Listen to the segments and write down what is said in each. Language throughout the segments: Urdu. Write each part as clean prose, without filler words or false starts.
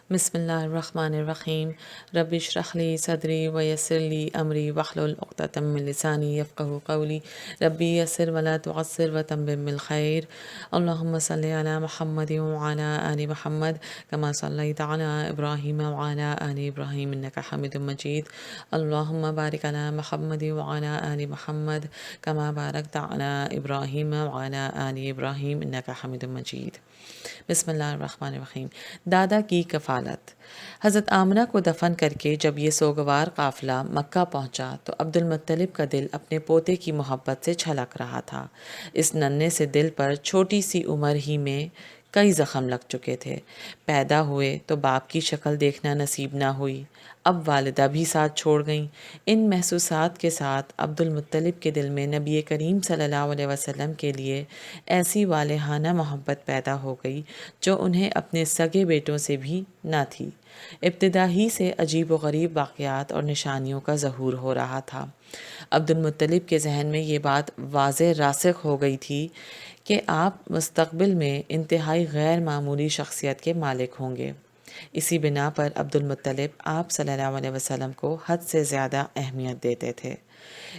بسم اللہ الرحمن الرحیم رب اشرح لی صدری ویسر لی امری واحلل عقدۃ من لسانی یفقہوا قولی ربی یسر ولا تعسر وتمم بالخیر اللہم صلی علی محمد وعلی آل محمد کما صلیت علی ابراہیم وعلی آل ابراہیم انک حمید مجید اللہم بارک علی محمد وعلی آل محمد کما بارکت علی ابراہیم وعلی آل ابراہیم انک حمید مجید۔ بسم اللہ الرحمن الرحیم۔ دادا کی کفالت۔ حضرت آمنہ کو دفن کر کے جب یہ سوگوار قافلہ مکہ پہنچا تو عبد المطلب کا دل اپنے پوتے کی محبت سے چھلک رہا تھا۔ اس ننھے سے دل پر چھوٹی سی عمر ہی میں کئی زخم لگ چکے تھے۔ پیدا ہوئے تو باپ کی شکل دیکھنا نصیب نہ ہوئی، اب والدہ بھی ساتھ چھوڑ گئیں۔ ان محسوسات کے ساتھ عبد المطلب کے دل میں نبی کریم صلی اللہ علیہ وسلم کے لیے ایسی والہانہ محبت پیدا ہو گئی جو انہیں اپنے سگے بیٹوں سے بھی نہ تھی۔ ابتدا ہی سے عجیب و غریب واقعات اور نشانیوں کا ظہور ہو رہا تھا۔ عبد المطلب کے ذہن میں یہ بات واضح راسخ ہو گئی تھی کہ آپ مستقبل میں انتہائی غیر معمولی شخصیت کے مالک ہوں گے۔ اسی بنا پر عبد المطلب آپ صلی اللہ علیہ وسلم کو حد سے زیادہ اہمیت دیتے تھے۔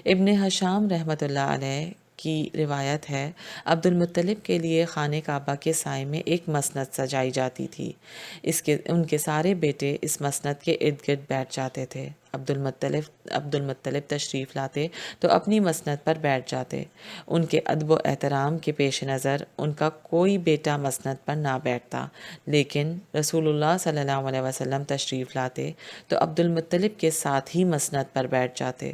ابن حشام رحمۃ اللہ علیہ کی روایت ہے، عبد المطلب کے لیے خانہ کعبہ کے سائے میں ایک مسند سجائی جاتی تھی۔ ان کے سارے بیٹے اس مسند کے ارد گرد بیٹھ جاتے تھے۔ عبد المطلب تشریف لاتے تو اپنی مسند پر بیٹھ جاتے۔ ان کے ادب و احترام کے پیش نظر ان کا کوئی بیٹا مسند پر نہ بیٹھتا، لیکن رسول اللہ صلی اللہ علیہ وسلم تشریف لاتے تو عبد المطلب کے ساتھ ہی مسند پر بیٹھ جاتے۔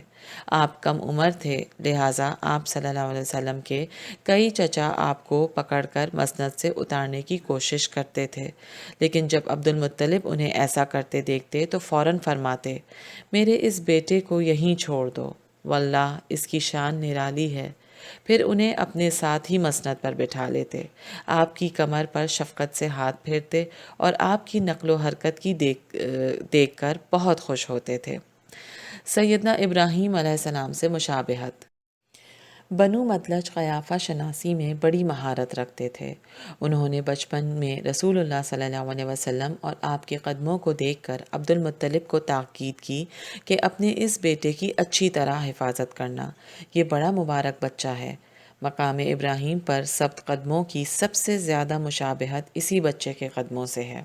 آپ کم عمر تھے، لہٰذا آپ صلی اللہ علیہ وسلم کے کئی چچا آپ کو پکڑ کر مسند سے اتارنے کی کوشش کرتے تھے، لیکن جب عبد المطلب انہیں ایسا کرتے دیکھتے تو فوراً فرماتے، میرے اس بیٹے کو یہیں چھوڑ دو، واللہ اس کی شان نرالی ہے۔ پھر انہیں اپنے ساتھ ہی مسند پر بٹھا لیتے، آپ کی کمر پر شفقت سے ہاتھ پھیرتے اور آپ کی نقل و حرکت کی دیکھ کر بہت خوش ہوتے تھے۔ سیدنا ابراہیم علیہ السلام سے مشابہت۔ بنو مدلج قیافہ شناسی میں بڑی مہارت رکھتے تھے۔ انہوں نے بچپن میں رسول اللہ صلی اللہ علیہ وسلم اور آپ کے قدموں کو دیکھ کر عبد المطلب کو تاکید کی کہ اپنے اس بیٹے کی اچھی طرح حفاظت کرنا، یہ بڑا مبارک بچہ ہے۔ مقام ابراہیم پر سبت قدموں کی سب سے زیادہ مشابہت اسی بچے کے قدموں سے ہے۔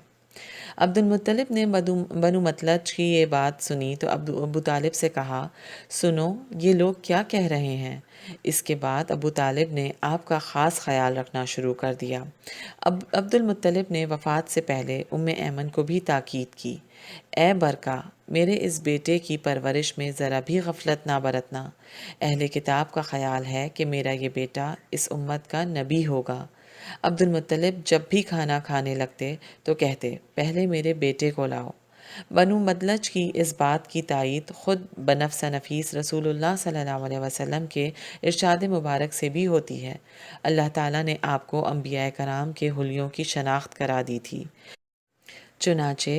عبد المطلب نے بنو مطلج کی یہ بات سنی تو ابو طالب سے کہا، سنو یہ لوگ کیا کہہ رہے ہیں۔ اس کے بعد ابو طالب نے آپ کا خاص خیال رکھنا شروع کر دیا۔ عبد المطلب نے وفات سے پہلے ایمن کو بھی تاکید کی، اے برکا، میرے اس بیٹے کی پرورش میں ذرا بھی غفلت نہ برتنا۔ اہل کتاب کا خیال ہے کہ میرا یہ بیٹا اس امت کا نبی ہوگا۔ عبد المطلب جب بھی کھانا کھانے لگتے تو کہتے، پہلے میرے بیٹے کو لاؤ۔ بنو مدلج کی اس بات کی تائید خود بنفس نفیس رسول اللہ صلی اللہ علیہ وسلم کے ارشاد مبارک سے بھی ہوتی ہے۔ اللہ تعالیٰ نے آپ کو انبیاء کرام کے حلیوں کی شناخت کرا دی تھی۔ چنانچہ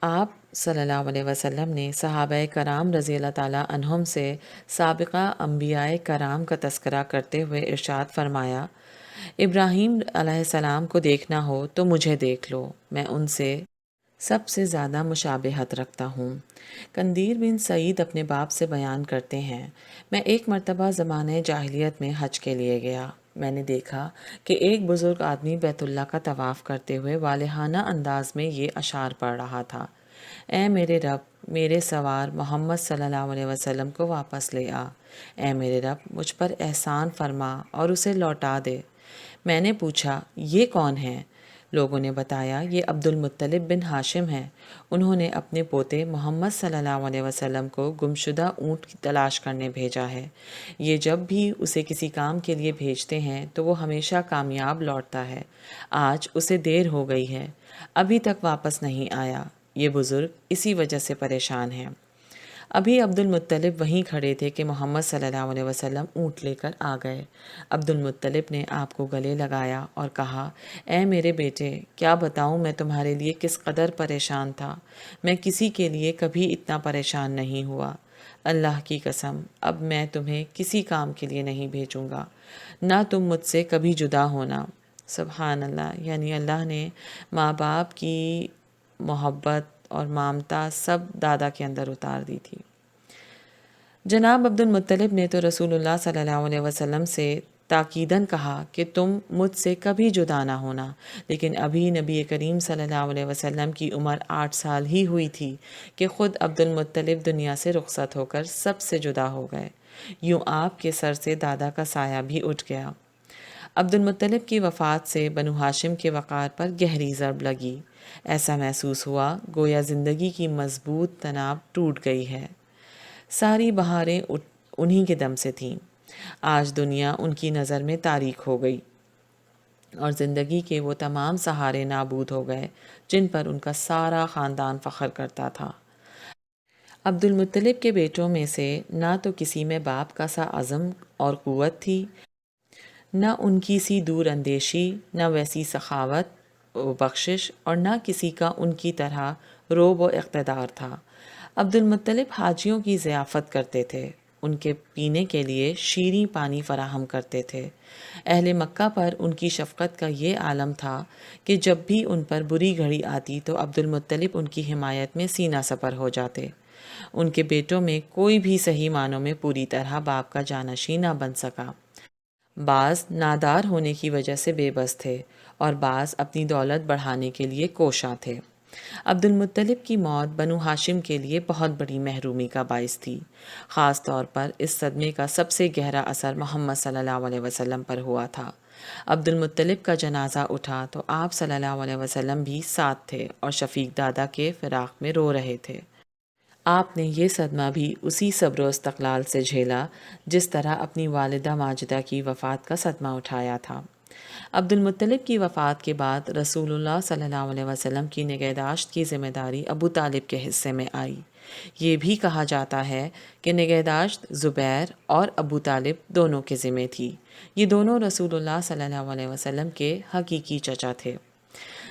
آپ صلی اللہ علیہ وسلم نے صحابہ کرام رضی اللہ تعالیٰ عنہم سے سابقہ انبیاء کرام کا تذکرہ کرتے ہوئے ارشاد فرمایا، ابراہیم علیہ السلام کو دیکھنا ہو تو مجھے دیکھ لو، میں ان سے سب سے زیادہ مشابہت رکھتا ہوں۔ قندیر بن سعید اپنے باپ سے بیان کرتے ہیں، میں ایک مرتبہ زمانۂ جاہلیت میں حج کے لیے گیا۔ میں نے دیکھا کہ ایک بزرگ آدمی بیت اللہ کا طواف کرتے ہوئے والہانہ انداز میں یہ اشعار پڑھ رہا تھا، اے میرے رب، میرے سوار محمد صلی اللہ علیہ وسلم کو واپس لے آ۔ اے میرے رب، مجھ پر احسان فرما اور اسے لوٹا دے۔ میں نے پوچھا، یہ کون ہیں؟ لوگوں نے بتایا، یہ عبد المطلب بن ہاشم ہیں۔ انہوں نے اپنے پوتے محمد صلی اللہ علیہ وسلم کو گمشدہ اونٹ کی تلاش کرنے بھیجا ہے۔ یہ جب بھی اسے کسی کام کے لیے بھیجتے ہیں تو وہ ہمیشہ کامیاب لوٹتا ہے۔ آج اسے دیر ہو گئی ہے، ابھی تک واپس نہیں آیا۔ یہ بزرگ اسی وجہ سے پریشان ہیں۔ ابھی عبد المطلب وہیں کھڑے تھے کہ محمد صلی اللہ علیہ وسلم اونٹ لے کر آ گئے۔ عبد المطلب نے آپ کو گلے لگایا اور کہا، اے میرے بیٹے، کیا بتاؤں میں تمہارے لیے کس قدر پریشان تھا۔ میں کسی کے لیے کبھی اتنا پریشان نہیں ہوا۔ اللہ کی قسم، اب میں تمہیں کسی کام کے لیے نہیں بھیجوں گا، نہ تم مجھ سے کبھی جدا ہونا۔ سبحان اللہ، یعنی اللہ نے ماں باپ کی محبت اور ممتا سب دادا کے اندر اتار دی تھی۔ جناب عبد المطلب نے تو رسول اللہ صلی اللہ علیہ وسلم سے تاکیداً کہا کہ تم مجھ سے کبھی جدا نہ ہونا، لیکن ابھی نبی کریم صلی اللہ علیہ وسلم کی عمر 8 سال ہی ہوئی تھی کہ خود عبد المطلب دنیا سے رخصت ہو کر سب سے جدا ہو گئے۔ یوں آپ کے سر سے دادا کا سایہ بھی اٹھ گیا۔ عبد المطلب کی وفات سے بنو ہاشم کے وقار پر گہری ضرب لگی۔ ایسا محسوس ہوا گویا زندگی کی مضبوط تناب ٹوٹ گئی ہے۔ ساری بہاریں انہی کے دم سے تھیں۔ آج دنیا ان کی نظر میں تاریک ہو گئی اور زندگی کے وہ تمام سہارے نابود ہو گئے جن پر ان کا سارا خاندان فخر کرتا تھا۔ عبد المطلب کے بیٹوں میں سے نہ تو کسی میں باپ کا سا عزم اور قوت تھی، نہ ان کی سی دور اندیشی، نہ ویسی سخاوت و بخشش، اور نہ کسی کا ان کی طرح رعب و اقتدار تھا۔ عبد المطلب حاجیوں کی ضیافت کرتے تھے، ان کے پینے کے لیے شیریں پانی فراہم کرتے تھے۔ اہل مکہ پر ان کی شفقت کا یہ عالم تھا کہ جب بھی ان پر بری گھڑی آتی تو عبد المطلب ان کی حمایت میں سینہ سپر ہو جاتے۔ ان کے بیٹوں میں کوئی بھی صحیح معنوں میں پوری طرح باپ کا جانشین نہ بن سکا۔ بعض نادار ہونے کی وجہ سے بے بس تھے اور بعض اپنی دولت بڑھانے کے لیے کوشاں تھے۔ عبد المطلب کی موت بنو ہاشم کے لیے بہت بڑی محرومی کا باعث تھی۔ خاص طور پر اس صدمے کا سب سے گہرا اثر محمد صلی اللہ علیہ وسلم پر ہوا تھا۔ عبد المطلب کا جنازہ اٹھا تو آپ صلی اللہ علیہ وسلم بھی ساتھ تھے اور شفیق دادا کے فراق میں رو رہے تھے۔ آپ نے یہ صدمہ بھی اسی صبر و استقلال سے جھیلا جس طرح اپنی والدہ ماجدہ کی وفات کا صدمہ اٹھایا تھا۔ عبد المطلب کی وفات کے بعد رسول اللہ صلی اللہ علیہ وسلم کی نگہداشت کی ذمہ داری ابو طالب کے حصے میں آئی۔ یہ بھی کہا جاتا ہے کہ نگہداشت زبیر اور ابو طالب دونوں کے ذمہ تھی۔ یہ دونوں رسول اللہ صلی اللہ علیہ وسلم کے حقیقی چچا تھے۔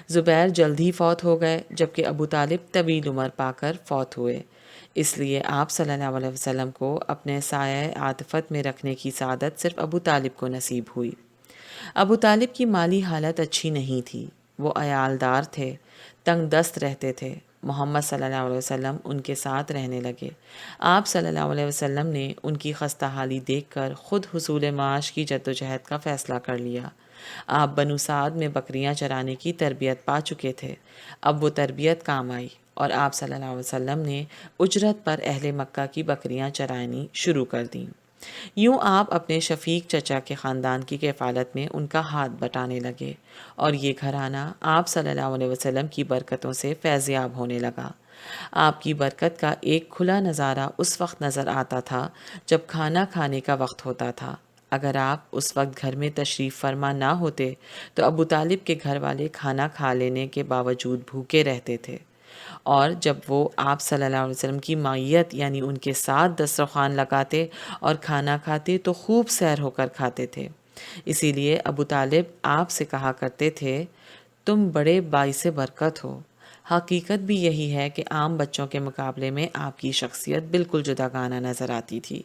زبیر جلد ہی فوت ہو گئے جبکہ ابو طالب طویل عمر پا کر فوت ہوئے۔ اس لیے آپ صلی اللہ علیہ وسلم کو اپنے سایہ عاطفت میں رکھنے کی سعادت صرف ابو طالب کو نصیب ہوئی۔ ابو طالب کی مالی حالت اچھی نہیں تھی، وہ عیالدار تھے، تنگ دست رہتے تھے۔ محمد صلی اللہ علیہ وسلم ان کے ساتھ رہنے لگے۔ آپ صلی اللہ علیہ وسلم نے ان کی خستہ حالی دیکھ کر خود حصول معاش کی جدوجہد کا فیصلہ کر لیا۔ آپ بنو سعد میں بکریاں چرانے کی تربیت پا چکے تھے، اب وہ تربیت کام آئی اور آپ صلی اللہ علیہ وسلم نے اجرت پر اہل مکہ کی بکریاں چرانی شروع کر دیں۔ یوں آپ اپنے شفیق چچا کے خاندان کی کفالت میں ان کا ہاتھ بٹانے لگے اور یہ گھرانہ آپ صلی اللہ علیہ وسلم کی برکتوں سے فیضیاب ہونے لگا۔ آپ کی برکت کا ایک کھلا نظارہ اس وقت نظر آتا تھا جب کھانا کھانے کا وقت ہوتا تھا۔ اگر آپ اس وقت گھر میں تشریف فرما نہ ہوتے تو ابو طالب کے گھر والے کھانا کھا لینے کے باوجود بھوکے رہتے تھے، اور جب وہ آپ صلی اللہ علیہ وسلم کی معیت یعنی ان کے ساتھ دسترخوان لگاتے اور کھانا کھاتے تو خوب سیر ہو کر کھاتے تھے۔ اسی لیے ابو طالب آپ سے کہا کرتے تھے، تم بڑے باعث برکت ہو۔ حقیقت بھی یہی ہے کہ عام بچوں کے مقابلے میں آپ کی شخصیت بالکل جداگانہ نظر آتی تھی۔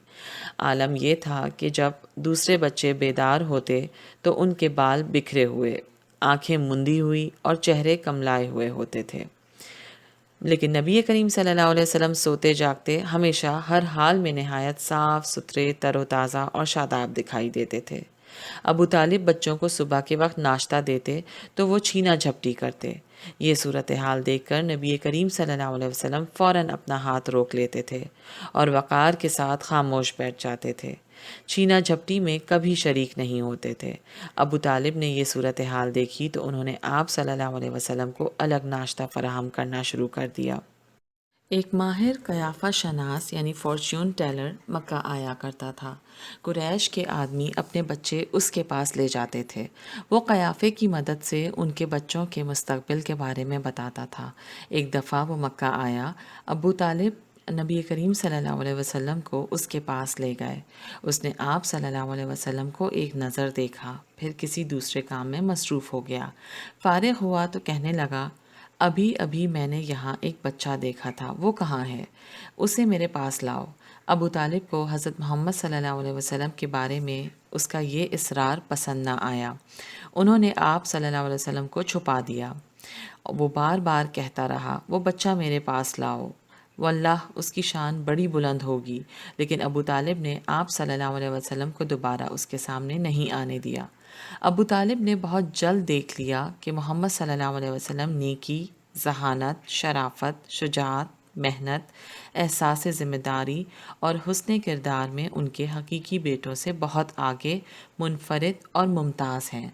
عالم یہ تھا کہ جب دوسرے بچے بیدار ہوتے تو ان کے بال بکھرے ہوئے، آنکھیں مندی ہوئی اور چہرے کملائے ہوئے ہوتے تھے، لیکن نبی کریم صلی اللہ علیہ وسلم سوتے جاگتے ہمیشہ ہر حال میں نہایت صاف ستھرے، تر و تازہ اور شاداب دکھائی دیتے تھے۔ ابو طالب بچوں کو صبح کے وقت ناشتہ دیتے تو وہ چھینا جھپٹی کرتے۔ یہ صورتحال دیکھ کر نبی کریم صلی اللہ علیہ وسلم فوراً اپنا ہاتھ روک لیتے تھے اور وقار کے ساتھ خاموش بیٹھ جاتے تھے، چھینا جھپٹی میں کبھی شریک نہیں ہوتے تھے۔ ابو طالب نے یہ صورتحال دیکھی تو انہوں نے آپ صلی اللہ علیہ وسلم کو الگ ناشتہ فراہم کرنا شروع کر دیا۔ ایک ماہر قیافہ شناس یعنی فارچیون ٹیلر مکہ آیا کرتا تھا۔ قریش کے آدمی اپنے بچے اس کے پاس لے جاتے تھے۔ وہ قیافے کی مدد سے ان کے بچوں کے مستقبل کے بارے میں بتاتا تھا۔ ایک دفعہ وہ مکہ آیا، ابو طالب نبی کریم صلی اللہ علیہ وسلم کو اس کے پاس لے گئے۔ اس نے آپ صلی اللہ علیہ وسلم کو ایک نظر دیکھا، پھر کسی دوسرے کام میں مصروف ہو گیا۔ فارغ ہوا تو کہنے لگا، ابھی ابھی میں نے یہاں ایک بچہ دیکھا تھا، وہ کہاں ہے؟ اسے میرے پاس لاؤ۔ ابو طالب کو حضرت محمد صلی اللہ علیہ وسلم کے بارے میں اس کا یہ اصرار پسند نہ آیا۔ انہوں نے آپ صلی اللہ علیہ وسلم کو چھپا دیا۔ وہ بار بار کہتا رہا، وہ بچہ میرے پاس لاؤ، واللہ اس کی شان بڑی بلند ہوگی، لیکن ابو طالب نے آپ صلی اللہ علیہ وسلم کو دوبارہ اس کے سامنے نہیں آنے دیا۔ ابو طالب نے بہت جلد دیکھ لیا کہ محمد صلی اللہ علیہ وسلم نیکی، ذہانت، شرافت، شجاعت، محنت، احساس ذمہ داری اور حسن کردار میں ان کے حقیقی بیٹوں سے بہت آگے، منفرد اور ممتاز ہیں۔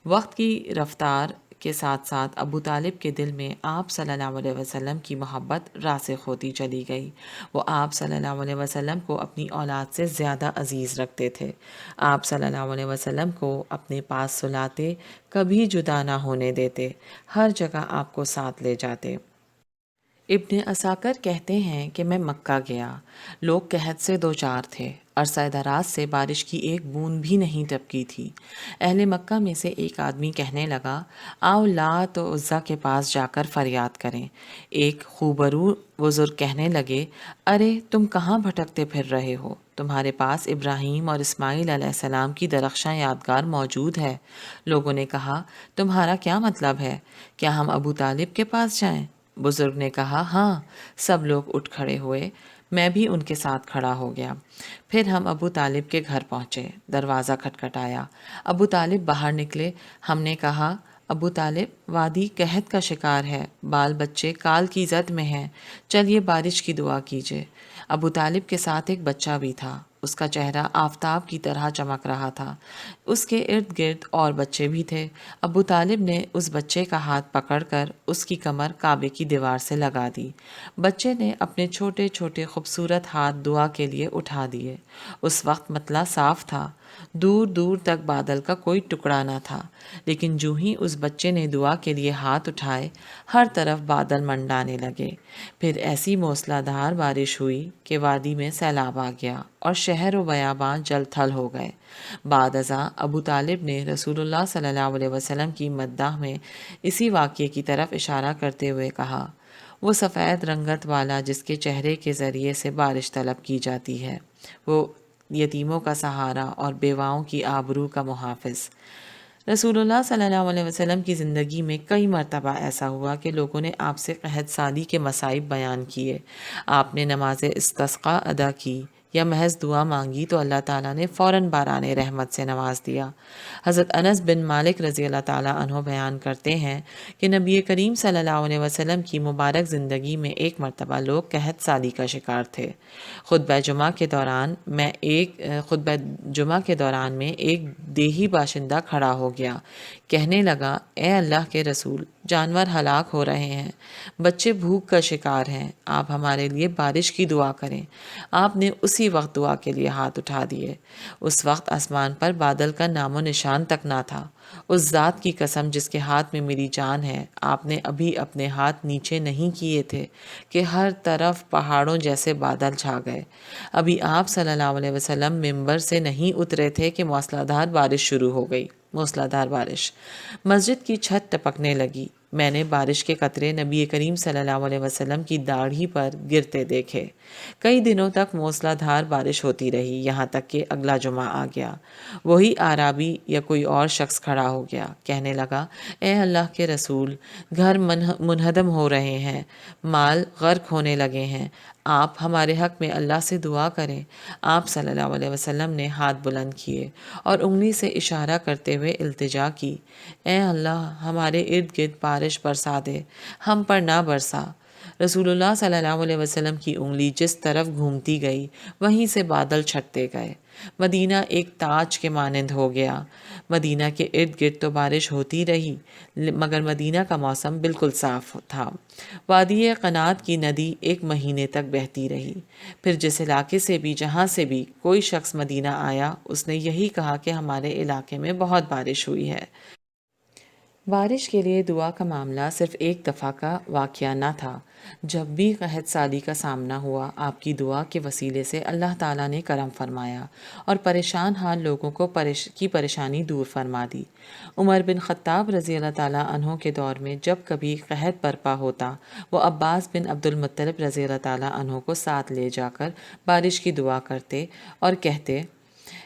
وقت کی رفتار کے ساتھ ساتھ ابو طالب کے دل میں آپ صلی اللہ علیہ وسلم کی محبت راسخ ہوتی چلی گئی۔ وہ آپ صلی اللہ علیہ وسلم کو اپنی اولاد سے زیادہ عزیز رکھتے تھے۔ آپ صلی اللہ علیہ وسلم کو اپنے پاس سلاتے، کبھی جدا نہ ہونے دیتے، ہر جگہ آپ کو ساتھ لے جاتے۔ ابن عساکر کہتے ہیں کہ میں مکہ گیا، لوگ قحط سے دوچار تھے، عرصہ دراز سے بارش کی ایک بوند بھی نہیں ٹپکی تھی۔ اہل مکہ میں سے ایک آدمی کہنے لگا، آؤ لات و عزیٰ کے پاس جا کر فریاد کریں۔ ایک خوبرو بزرگ کہنے لگے، ارے تم کہاں بھٹکتے پھر رہے ہو؟ تمہارے پاس ابراہیم اور اسماعیل علیہ السلام کی درخشاں یادگار موجود ہے۔ لوگوں نے کہا، تمہارا کیا مطلب ہے؟ کیا ہم ابو طالب کے پاس جائیں؟ بزرگ نے کہا، ہاں۔ سب لوگ اٹھ کھڑے ہوئے، میں بھی ان کے ساتھ کھڑا ہو گیا۔ پھر ہم ابو طالب کے گھر پہنچے، دروازہ کھٹکھٹایا، ابو طالب باہر نکلے۔ ہم نے کہا، ابو طالب، وادی قحط کا شکار ہے، بال بچے کال کی زد میں ہیں، چلیے بارش کی دعا کیجیے۔ ابو طالب کے ساتھ ایک بچہ بھی تھا، اس کا چہرہ آفتاب کی طرح چمک رہا تھا، اس کے ارد گرد اور بچے بھی تھے۔ ابو طالب نے اس بچے کا ہاتھ پکڑ کر اس کی کمر کعبے کی دیوار سے لگا دی۔ بچے نے اپنے چھوٹے چھوٹے خوبصورت ہاتھ دعا کے لیے اٹھا دیے۔ اس وقت مطلع صاف تھا، دور دور تک بادل کا کوئی ٹکڑا نہ تھا، لیکن جو ہی اس بچے نے دعا کے لیے ہاتھ اٹھائے، ہر طرف بادل منڈانے لگے۔ پھر ایسی موسلا دھار بارش ہوئی کہ وادی میں سیلاب آ گیا اور شہر و بیاباں جل تھل ہو گئے۔ بعد ازاں ابو طالب نے رسول اللہ صلی اللہ علیہ وسلم کی مداح میں اسی واقعے کی طرف اشارہ کرتے ہوئے کہا، وہ سفید رنگت والا جس کے چہرے کے ذریعے سے بارش طلب کی جاتی ہے، وہ یتیموں کا سہارا اور بیواؤں کی آبرو کا محافظ۔ رسول اللہ صلی اللہ علیہ وسلم کی زندگی میں کئی مرتبہ ایسا ہوا کہ لوگوں نے آپ سے قحط سالی کے مصائب بیان کیے۔ آپ نے نماز استسقاء ادا کی یا محض دعا مانگی تو اللہ تعالیٰ نے فوراً باران رحمت سے نواز دیا۔ حضرت انس بن مالک رضی اللہ تعالیٰ عنہ بیان کرتے ہیں کہ نبی کریم صلی اللہ علیہ وسلم کی مبارک زندگی میں ایک مرتبہ لوگ قحط سالی کا شکار تھے۔ خطبہ جمعہ کے دوران میں ایک دیہی باشندہ کھڑا ہو گیا، کہنے لگا، اے اللہ کے رسول، جانور ہلاک ہو رہے ہیں، بچے بھوک کا شکار ہیں، آپ ہمارے لیے بارش کی دعا کریں۔ آپ نے اسی وقت دعا کے لیے ہاتھ اٹھا دیے۔ اس وقت آسمان پر بادل کا نام و نشان تک نہ تھا۔ اس ذات کی قسم جس کے ہاتھ میں میری جان ہے، آپ نے ابھی اپنے ہاتھ نیچے نہیں کیے تھے کہ ہر طرف پہاڑوں جیسے بادل چھا گئے۔ ابھی آپ صلی اللہ علیہ وسلم ممبر سے نہیں اترے تھے کہ موسلادھار بارش شروع ہو گئی۔ موسلادھار بارش، مسجد کی چھت ٹپکنے لگی۔ میں نے بارش کے قطرے نبی کریم صلی اللہ علیہ وسلم کی داڑھی پر گرتے دیکھے۔ کئی دنوں تک موسلا دھار بارش ہوتی رہی، یہاں تک کہ اگلا جمعہ آ گیا۔ وہی اعرابی یا کوئی اور شخص کھڑا ہو گیا، کہنے لگا، اے اللہ کے رسول، گھر منہدم ہو رہے ہیں، مال غرق ہونے لگے ہیں، آپ ہمارے حق میں اللہ سے دعا کریں۔ آپ صلی اللہ علیہ وسلم نے ہاتھ بلند کیے اور انگلی سے اشارہ کرتے ہوئے التجا کی، اے اللہ، ہمارے ارد گرد بارش برسا دے، ہم پر نہ برسا۔ رسول اللہ صلی اللہ علیہ وسلم کی انگلی جس طرف گھومتی گئی، وہیں سے بادل چھٹتے گئے۔ مدینہ ایک تاج کے مانند ہو گیا۔ مدینہ کے ارد گرد تو بارش ہوتی رہی، مگر مدینہ کا موسم بالکل صاف تھا۔ وادی قنات کی ندی ایک مہینے تک بہتی رہی۔ پھر جس علاقے سے بھی، جہاں سے بھی کوئی شخص مدینہ آیا، اس نے یہی کہا کہ ہمارے علاقے میں بہت بارش ہوئی ہے۔ بارش کے لیے دعا کا معاملہ صرف ایک دفعہ کا واقعہ نہ تھا۔ جب بھی قحط سالی کا سامنا ہوا، آپ کی دعا کے وسیلے سے اللہ تعالیٰ نے کرم فرمایا اور پریشان حال لوگوں کی پریشانی دور فرما دی۔ عمر بن خطاب رضی اللہ تعالیٰ عنہ کے دور میں جب کبھی قحط برپا ہوتا، وہ عباس بن عبد المطلب رضی اللہ تعالیٰ عنہ کو ساتھ لے جا کر بارش کی دعا کرتے اور کہتے،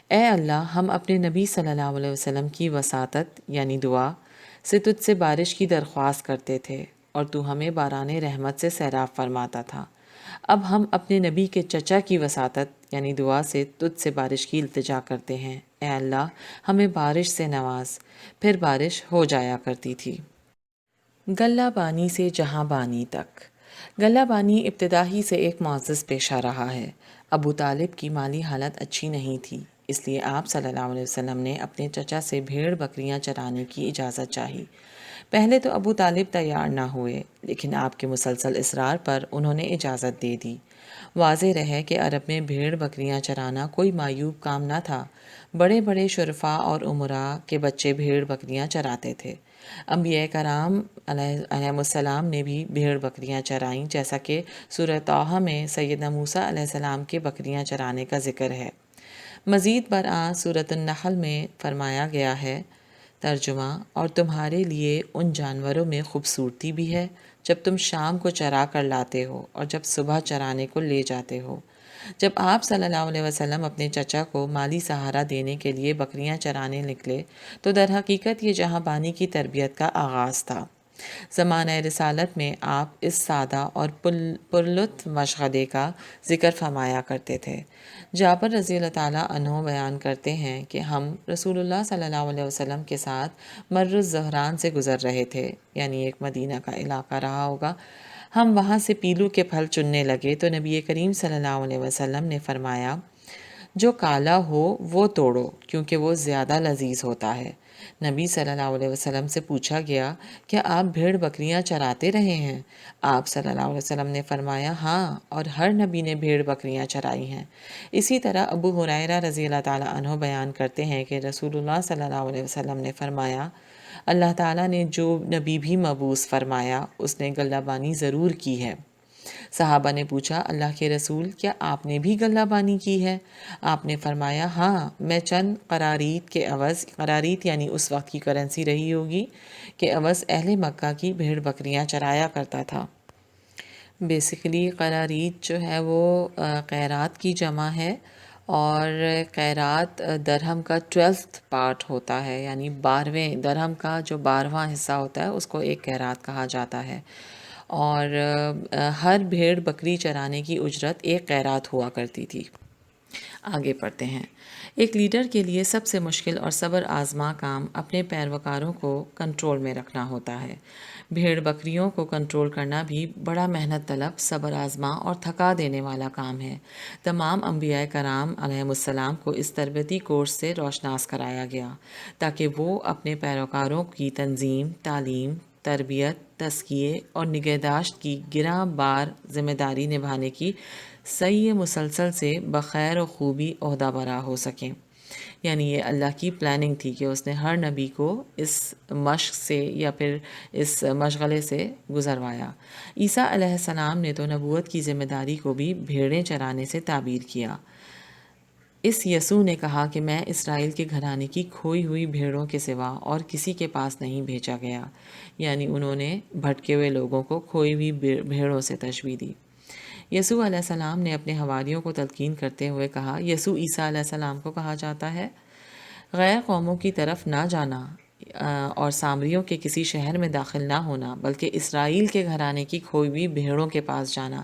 اے اللہ، ہم اپنے نبی صلی اللہ علیہ وسلم کی وساطت یعنی دعا سے تجھ سے بارش کی درخواست کرتے تھے اور تو ہمیں باران رحمت سے سیراب فرماتا تھا۔ اب ہم اپنے نبی کے چچا کی وساطت یعنی دعا سے تجھ سے بارش کی التجا کرتے ہیں، اے اللہ ہمیں بارش سے نواز۔ پھر بارش ہو جایا کرتی تھی۔ گلہ بانی سے جہاں بانی تک۔ گلہ بانی ابتدا ہی سے ایک معزز پیشہ رہا ہے۔ ابو طالب کی مالی حالت اچھی نہیں تھی، اس لیے آپ صلی اللہ علیہ وسلم نے اپنے چچا سے بھیڑ بکریاں چرانے کی اجازت چاہی۔ پہلے تو ابو طالب تیار نہ ہوئے، لیکن آپ کے مسلسل اصرار پر انہوں نے اجازت دے دی۔ واضح رہے کہ عرب میں بھیڑ بکریاں چرانا کوئی معیوب کام نہ تھا۔ بڑے بڑے شرفاء اور امراء کے بچے بھیڑ بکریاں چراتے تھے۔ انبیاء کرام علیہم السلام نے بھی بھیڑ بکریاں چرائیں، جیسا کہ سورہ طٰہٰ میں سیدنا موسیٰ علیہ السلام کے بکریاں چرانے کا ذکر ہے۔ مزید برآں سورۃ النحل میں فرمایا گیا ہے، ترجمہ: اور تمہارے لیے ان جانوروں میں خوبصورتی بھی ہے جب تم شام کو چرا کر لاتے ہو اور جب صبح چرانے کو لے جاتے ہو۔ جب آپ صلی اللہ علیہ وسلم اپنے چچا کو مالی سہارا دینے کے لیے بکریاں چرانے نکلے تو در حقیقت یہ جہاں بانی کی تربیت کا آغاز تھا۔ زمانہ رسالت میں آپ اس سادہ اور پرلطف مشغلے کا ذکر فرمایا کرتے تھے۔ جابر رضی اللہ تعالیٰ عنہ بیان کرتے ہیں کہ ہم رسول اللہ صلی اللہ علیہ وسلم کے ساتھ مر الزہران سے گزر رہے تھے، یعنی ایک مدینہ کا علاقہ رہا ہوگا۔ ہم وہاں سے پیلو کے پھل چننے لگے تو نبی کریم صلی اللہ علیہ وسلم نے فرمایا، جو کالا ہو وہ توڑو کیونکہ وہ زیادہ لذیذ ہوتا ہے۔ نبی صلی اللہ علیہ وسلم سے پوچھا گیا، کیا آپ بھیڑ بکریاں چراتے رہے ہیں؟ آپ صلی اللہ علیہ وسلم نے فرمایا، ہاں، اور ہر نبی نے بھیڑ بکریاں چرائی ہیں۔ اسی طرح ابو ہریرہ رضی اللہ تعالیٰ عنہ بیان کرتے ہیں کہ رسول اللہ صلی اللہ علیہ وسلم نے فرمایا، اللہ تعالیٰ نے جو نبی بھی مبعوث فرمایا اس نے گلہ بانی ضرور کی ہے۔ صحابہ نے پوچھا، اللہ کے رسول، کیا آپ نے بھی گلہ بانی کی ہے؟ آپ نے فرمایا، ہاں، میں چند قرارید کے عوض، قرارید یعنی اس وقت کی کرنسی رہی ہوگی، کے عوض اہل مکہ کی بھیڑ بکریاں چرایا کرتا تھا۔ بیسیکلی قرارید جو ہے وہ قیرات کی جمع ہے، اور قیرات درہم کا 12th پارٹ ہوتا ہے، یعنی 12ویں درہم کا جو 12واں حصہ ہوتا ہے اس کو ایک قیرات کہا جاتا ہے۔ اور ہر بھیڑ بکری چرانے کی اجرت ایک قیرات ہوا کرتی تھی۔ آگے پڑھتے ہیں۔ ایک لیڈر کے لیے سب سے مشکل اور صبر آزما کام اپنے پیروکاروں کو کنٹرول میں رکھنا ہوتا ہے۔ بھیڑ بکریوں کو کنٹرول کرنا بھی بڑا محنت طلب، صبر آزما اور تھکا دینے والا کام ہے۔ تمام انبیاء کرام علیہم السلام کو اس تربیتی کورس سے روشناس کرایا گیا تاکہ وہ اپنے پیروکاروں کی تنظیم، تعلیم، تربیت، تزکیے اور نگہداشت کی گراں بار ذمہ داری نبھانے کی سعی مسلسل سے بخیر و خوبی عہدہ برا ہو سکیں۔ یعنی یہ اللہ کی پلاننگ تھی کہ اس نے ہر نبی کو اس مشق سے یا پھر اس مشغلے سے گزروایا۔ عیسیٰ علیہ السلام نے تو نبوت کی ذمہ داری کو بھی بھیڑیں چرانے سے تعبیر کیا۔ اس یسوع نے کہا کہ میں اسرائیل کے گھرانے کی کھوئی ہوئی بھیڑوں کے سوا اور کسی کے پاس نہیں بھیجا گیا، یعنی انہوں نے بھٹکے ہوئے لوگوں کو کھوئی ہوئی بھیڑوں سے تشبیہ دی۔ یسوع علیہ السلام نے اپنے حواریوں کو تلقین کرتے ہوئے کہا، یسوع عیسیٰ علیہ السلام کو کہا جاتا ہے، غیر قوموں کی طرف نہ جانا اور سامریوں کے کسی شہر میں داخل نہ ہونا، بلکہ اسرائیل کے گھرانے کی کھوئی ہوئی بھیڑوں کے پاس جانا۔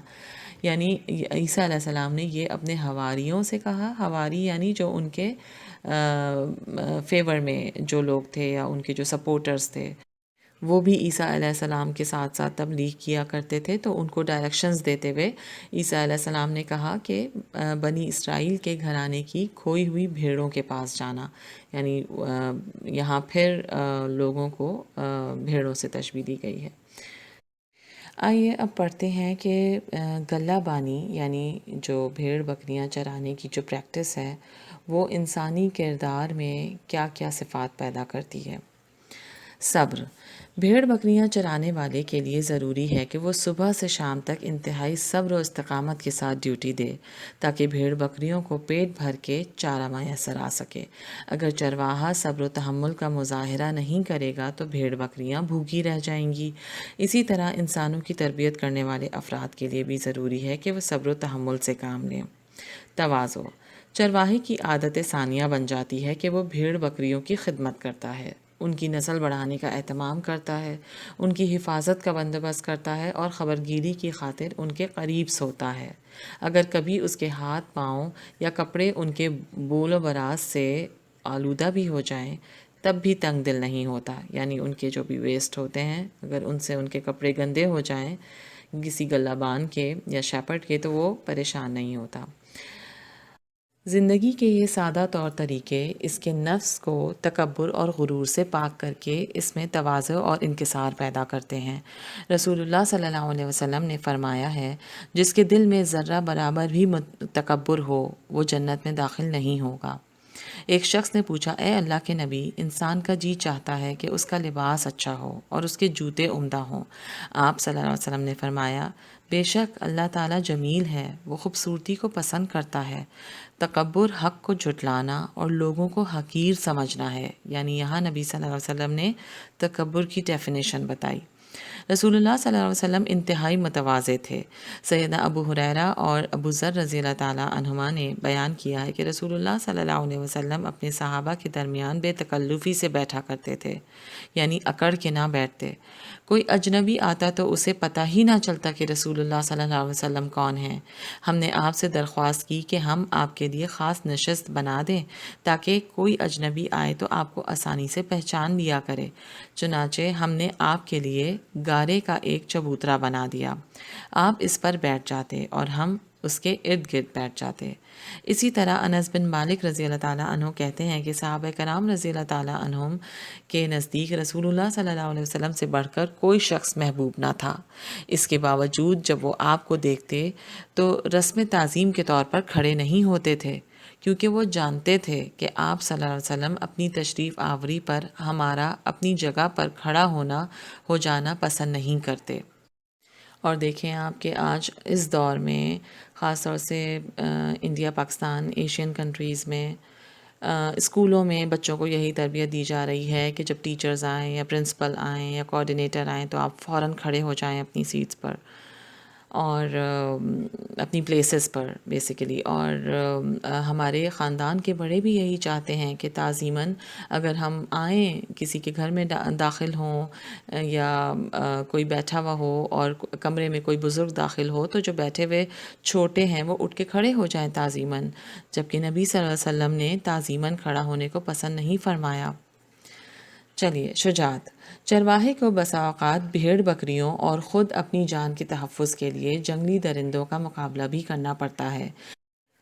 یعنی عیسیٰ علیہ السلام نے یہ اپنے حواریوں سے کہا۔ حواری یعنی جو ان کے فیور میں جو لوگ تھے یا ان کے جو سپورٹرز تھے، وہ بھی عیسیٰ علیہ السلام کے ساتھ ساتھ تبلیغ کیا کرتے تھے، تو ان کو ڈائریکشنز دیتے ہوئے عیسیٰ علیہ السلام نے کہا کہ بنی اسرائیل کے گھرانے کی کھوئی ہوئی بھیڑوں کے پاس جانا، یعنی یہاں پھر لوگوں کو بھیڑوں سے تشبیہ دی گئی ہے۔ آئیے اب پڑھتے ہیں کہ گلہ بانی یعنی جو بھیڑ بکریاں چرانے کی جو پریکٹس ہے وہ انسانی کردار میں کیا کیا صفات پیدا کرتی ہے۔ صبر۔ بھیڑ بکریاں چرانے والے کے لیے ضروری ہے کہ وہ صبح سے شام تک انتہائی صبر و استقامت کے ساتھ ڈیوٹی دے تاکہ بھیڑ بکریوں کو پیٹ بھر کے چارہ میسر آ سکے۔ اگر چرواہا صبر و تحمل کا مظاہرہ نہیں کرے گا تو بھیڑ بکریاں بھوکی رہ جائیں گی۔ اسی طرح انسانوں کی تربیت کرنے والے افراد کے لیے بھی ضروری ہے کہ وہ صبر و تحمل سے کام لیں۔ تواضع۔ چرواہے کی عادت ثانیہ بن جاتی ہے کہ وہ بھیڑ بکریوں کی خدمت کرتا ہے، ان کی نسل بڑھانے کا اہتمام کرتا ہے، ان کی حفاظت کا بندوبست کرتا ہے اور خبرگیری کی خاطر ان کے قریب سوتا ہے۔ اگر کبھی اس کے ہاتھ، پاؤں یا کپڑے ان کے بول و براز سے آلودہ بھی ہو جائیں تب بھی تنگ دل نہیں ہوتا، یعنی ان کے جو بھی ویسٹ ہوتے ہیں اگر ان سے ان کے کپڑے گندے ہو جائیں کسی گلہ بان کے یا شیپرڈ کے تو وہ پریشان نہیں ہوتا۔ زندگی کے یہ سادہ طور طریقے اس کے نفس کو تکبر اور غرور سے پاک کر کے اس میں تواضع اور انکسار پیدا کرتے ہیں۔ رسول اللہ صلی اللہ علیہ وسلم نے فرمایا ہے، جس کے دل میں ذرہ برابر بھی تکبر ہو وہ جنت میں داخل نہیں ہوگا۔ ایک شخص نے پوچھا، اے اللہ کے نبی، انسان کا جی چاہتا ہے کہ اس کا لباس اچھا ہو اور اس کے جوتے عمدہ ہوں۔ آپ صلی اللہ علیہ وسلم نے فرمایا، بے شک اللہ تعالیٰ جمیل ہے، وہ خوبصورتی کو پسند کرتا ہے۔ تکبر حق کو جھٹلانا اور لوگوں کو حقیر سمجھنا ہے، یعنی یہاں نبی صلی اللہ علیہ وسلم نے تکبر کی ڈیفینیشن بتائی۔ رسول اللہ صلی اللہ علیہ وسلم انتہائی متواضع تھے۔ سیدنا ابو ہریرہ اور ابو ذر رضی اللہ تعالیٰ عنہما نے بیان کیا ہے کہ رسول اللہ صلی اللہ علیہ وسلم اپنے صحابہ کے درمیان بے تکلفی سے بیٹھا کرتے تھے، یعنی اکڑ کے نہ بیٹھتے۔ کوئی اجنبی آتا تو اسے پتہ ہی نہ چلتا کہ رسول اللہ صلی اللہ علیہ وسلم کون ہیں۔ ہم نے آپ سے درخواست کی کہ ہم آپ کے لیے خاص نشست بنا دیں تاکہ کوئی اجنبی آئے تو آپ کو آسانی سے پہچان لیا کرے۔ چنانچہ ہم نے آپ کے لیے گارے کا ایک چبوترا بنا دیا، آپ اس پر بیٹھ جاتے اور ہم اس کے ارد گرد بیٹھ جاتے۔ اسی طرح انس بن مالک رضی اللہ تعالیٰ عنہ کہتے ہیں کہ صحابہ کرام رضی اللہ تعالیٰ عنہم کے نزدیک رسول اللہ صلی اللہ علیہ وسلم سے بڑھ کر کوئی شخص محبوب نہ تھا۔ اس کے باوجود جب وہ آپ کو دیکھتے تو رسم تعظیم کے طور پر کھڑے نہیں ہوتے تھے، کیونکہ وہ جانتے تھے کہ آپ صلی اللہ علیہ وسلم اپنی تشریف آوری پر ہمارا اپنی جگہ پر کھڑا ہو جانا پسند نہیں کرتے۔ اور دیکھیں آپ کہ آج اس دور میں خاص طور سے انڈیا، پاکستان، ایشین کنٹریز میں اسکولوں میں بچوں کو یہی تربیت دی جا رہی ہے کہ جب ٹیچرز آئیں یا پرنسپل آئیں یا کوآرڈینیٹر آئیں تو آپ فوراً کھڑے ہو جائیں اپنی سیٹس پر اور اپنی پلیسز پر بیسیکلی۔ اور ہمارے خاندان کے بڑے بھی یہی چاہتے ہیں کہ تعظیماً اگر ہم آئیں کسی کے گھر میں داخل ہوں یا کوئی بیٹھا ہوا ہو اور کمرے میں کوئی بزرگ داخل ہو تو جو بیٹھے ہوئے چھوٹے ہیں وہ اٹھ کے کھڑے ہو جائیں تعظیماً، جبکہ نبی صلی اللہ علیہ وسلم نے تعظیماً کھڑا ہونے کو پسند نہیں فرمایا۔ چلیے، شجاعت۔ چرواہے کو بسا اوقات بھیڑ بکریوں اور خود اپنی جان کے تحفظ کے لیے جنگلی درندوں کا مقابلہ بھی کرنا پڑتا ہے،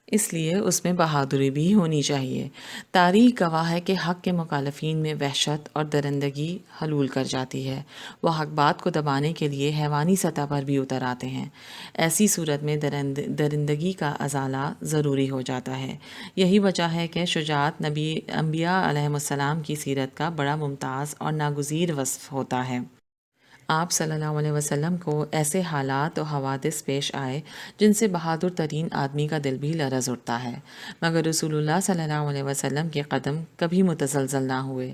اس لیے اس میں بہادری بھی ہونی چاہیے۔ تاریخ گواہ ہے کہ حق کے مخالفین میں وحشت اور درندگی حلول کر جاتی ہے، وہ حق بات کو دبانے کے لیے حیوانی سطح پر بھی اتر آتے ہیں۔ ایسی صورت میں درندگی کا ازالہ ضروری ہو جاتا ہے۔ یہی وجہ ہے کہ شجاعت انبیاء علیہ السلام کی سیرت کا بڑا ممتاز اور ناگزیر وصف ہوتا ہے۔ آپ صلی اللہ علیہ وسلم کو ایسے حالات و حوادث پیش آئے جن سے بہادر ترین آدمی کا دل بھی لرز اٹھتا ہے، مگر رسول اللہ صلی اللہ علیہ وسلم کے قدم کبھی متزلزل نہ ہوئے۔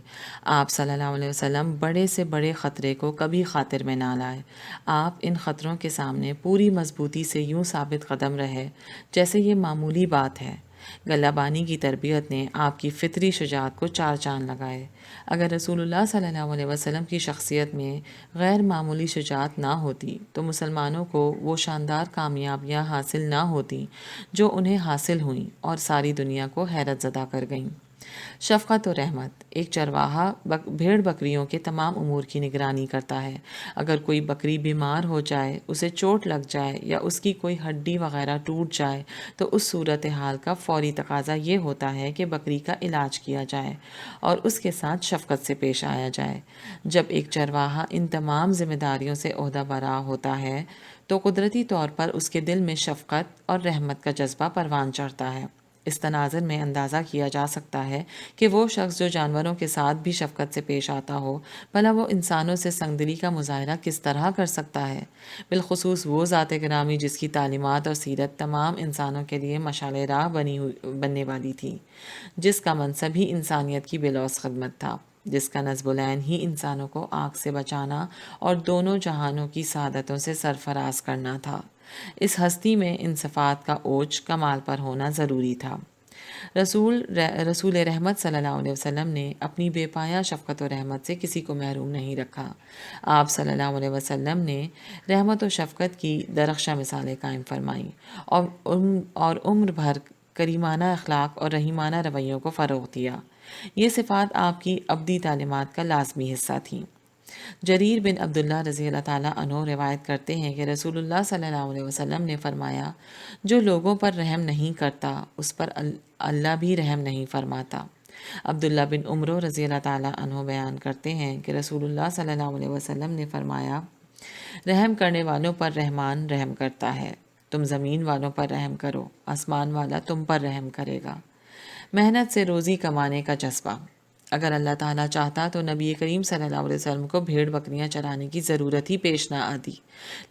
آپ صلی اللہ علیہ وسلم بڑے سے بڑے خطرے کو کبھی خاطر میں نہ لائے۔ آپ ان خطروں کے سامنے پوری مضبوطی سے یوں ثابت قدم رہے جیسے یہ معمولی بات ہے۔ گلہ بانی کی تربیت نے آپ کی فطری شجاعت کو چار چاند لگائے۔ اگر رسول اللہ صلی اللہ علیہ وسلم کی شخصیت میں غیر معمولی شجاعت نہ ہوتی تو مسلمانوں کو وہ شاندار کامیابیاں حاصل نہ ہوتیں جو انہیں حاصل ہوئیں اور ساری دنیا کو حیرت زدہ کر گئیں۔ شفقت و رحمت۔ ایک چرواہا بھیڑ بکریوں کے تمام امور کی نگرانی کرتا ہے۔ اگر کوئی بکری بیمار ہو جائے، اسے چوٹ لگ جائے یا اس کی کوئی ہڈی وغیرہ ٹوٹ جائے تو اس صورتحال کا فوری تقاضا یہ ہوتا ہے کہ بکری کا علاج کیا جائے اور اس کے ساتھ شفقت سے پیش آیا جائے۔ جب ایک چرواہا ان تمام ذمہ داریوں سے عہدہ برا ہوتا ہے تو قدرتی طور پر اس کے دل میں شفقت اور رحمت کا جذبہ پروان چڑھتا ہے۔ اس تناظر میں اندازہ کیا جا سکتا ہے کہ وہ شخص جو جانوروں کے ساتھ بھی شفقت سے پیش آتا ہو، بھلا وہ انسانوں سے سنگدلی کا مظاہرہ کس طرح کر سکتا ہے، بالخصوص وہ ذات گرامی جس کی تعلیمات اور سیرت تمام انسانوں کے لیے مشعل راہ بننے والی تھی، جس کا منصب ہی انسانیت کی بلوث خدمت تھا، جس کا نصب العین ہی انسانوں کو آگ سے بچانا اور دونوں جہانوں کی سعادتوں سے سرفراز کرنا تھا۔ اس ہستی میں ان صفات کا اوج کمال پر ہونا ضروری تھا۔ رسول رحمت صلی اللہ علیہ وسلم نے اپنی بے پایا شفقت و رحمت سے کسی کو محروم نہیں رکھا۔ آپ صلی اللہ علیہ وسلم نے رحمت و شفقت کی درخشاں مثالیں قائم فرمائیں اور عمر بھر کریمانہ اخلاق اور رحیمانہ رویوں کو فروغ دیا۔ یہ صفات آپ کی ابدی تعلیمات کا لازمی حصہ تھیں۔ جریر بن عبداللہ رضی اللہ تعالیٰ عنہ روایت کرتے ہیں کہ رسول اللہ صلی اللہ علیہ وسلم نے فرمایا، جو لوگوں پر رحم نہیں کرتا اس پر اللہ بھی رحم نہیں فرماتا۔ عبداللہ بن عمرو رضی اللہ تعالیٰ عنہ بیان کرتے ہیں کہ رسول اللہ صلی اللہ علیہ وسلم نے فرمایا، رحم کرنے والوں پر رحمان رحم کرتا ہے۔ تم زمین والوں پر رحم کرو، آسمان والا تم پر رحم کرے گا۔ محنت سے روزی کمانے کا جذبہ۔ اگر اللہ تعالیٰ چاہتا تو نبی کریم صلی اللہ علیہ وسلم کو بھیڑ بکریاں چرانے کی ضرورت ہی پیش نہ آتی،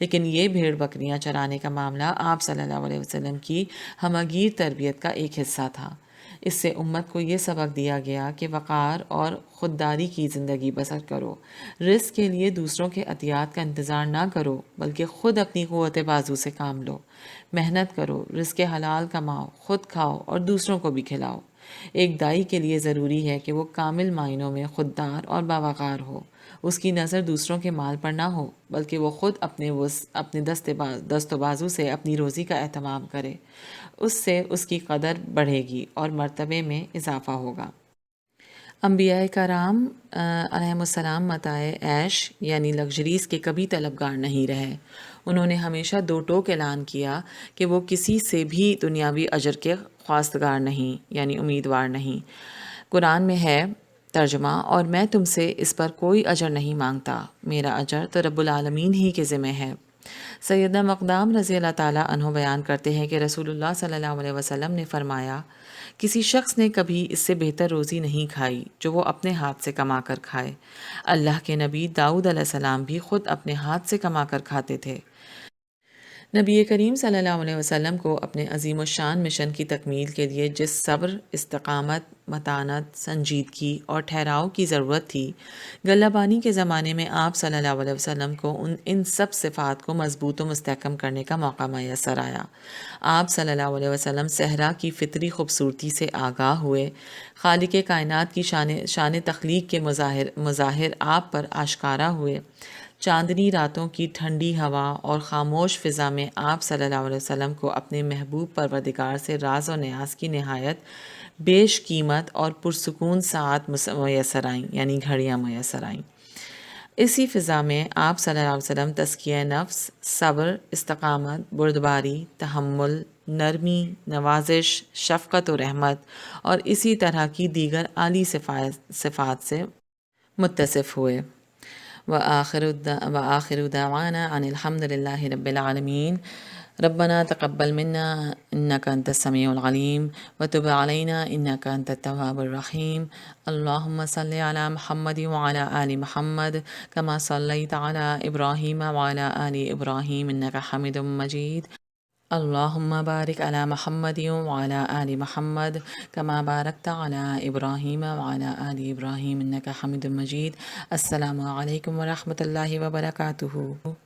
لیکن یہ بھیڑ بکریاں چرانے کا معاملہ آپ صلی اللہ علیہ وسلم کی ہمگیر تربیت کا ایک حصہ تھا۔ اس سے امت کو یہ سبق دیا گیا کہ وقار اور خودداری کی زندگی بسر کرو، رزق کے لیے دوسروں کے عطیات کا انتظار نہ کرو بلکہ خود اپنی قوت بازو سے کام لو، محنت کرو، رزق حلال کماؤ، خود کھاؤ اور دوسروں کو بھی کھلاؤ۔ ایک دائی کے لیے ضروری ہے کہ وہ کامل معنوں میں خوددار اور باوقار ہو، اس کی نظر دوسروں کے مال پر نہ ہو بلکہ وہ خود اپنے دست و بازو سے اپنی روزی کا اہتمام کرے، اس سے اس کی قدر بڑھے گی اور مرتبے میں اضافہ ہوگا۔ انبیاء کرام علیہم السلام متاع عیش یعنی لگژریز کے کبھی طلبگار نہیں رہے۔ انہوں نے ہمیشہ دو ٹوک اعلان کیا کہ وہ کسی سے بھی دنیاوی اجر کے خواستگار نہیں یعنی امیدوار نہیں۔ قرآن میں ہے ترجمہ، اور میں تم سے اس پر کوئی اجر نہیں مانگتا، میرا اجر تو رب العالمین ہی کے ذمہ ہے۔ سیدنا مقدام رضی اللہ تعالیٰ عنہ بیان کرتے ہیں کہ رسول اللہ صلی اللہ علیہ وسلم نے فرمایا، کسی شخص نے کبھی اس سے بہتر روزی نہیں کھائی جو وہ اپنے ہاتھ سے کما کر کھائے۔ اللہ کے نبی داؤد علیہ السلام بھی خود اپنے ہاتھ سے کما کر کھاتے تھے۔ نبی کریم صلی اللہ علیہ وسلم کو اپنے عظیم الشان مشن کی تکمیل کے لیے جس صبر، استقامت، متانت، سنجیدگی اور ٹھہراؤ کی ضرورت تھی، غلہ بانی کے زمانے میں آپ صلی اللہ علیہ وسلم کو ان سب صفات کو مضبوط و مستحکم کرنے کا موقع میسر آیا۔ آپ صلی اللہ علیہ وسلم صحرا کی فطری خوبصورتی سے آگاہ ہوئے، خالق کائنات کی شان تخلیق کے مظاہر آپ پر آشکارا ہوئے۔ چاندنی راتوں کی ٹھنڈی ہوا اور خاموش فضا میں آپ صلی اللہ علیہ وسلم کو اپنے محبوب پروردگار سے راز و نیاز کی نہایت بیش قیمت اور پرسکون ساعت میسر آئیں یعنی گھڑیاں میسر آئیں۔ اسی فضا میں آپ صلی اللہ علیہ وسلم تزکیہ نفس، صبر، استقامت، بردباری، تحمل، نرمی، نوازش، شفقت و رحمت اور اسی طرح کی دیگر اعلیٰ صفات سے متصف ہوئے۔ وآخر دعوانا ان الحمد للہ رب العالمین۔ ربنا تقبل منا انك انت السميع العليم وتب علينا انك انت التواب الرحيم۔ اللهم صل على محمد وعلى آل محمد كما صليت على ابراهيم وعلى آل ابراهيم انك حميد مجيد۔ اللهم بارك على محمد وعلى آل محمد كما باركت على إبراهيم وعلى آل إبراهيم إنك حميد مجيد۔ السلام علیکم ورحمۃ اللہ وبرکاتہ۔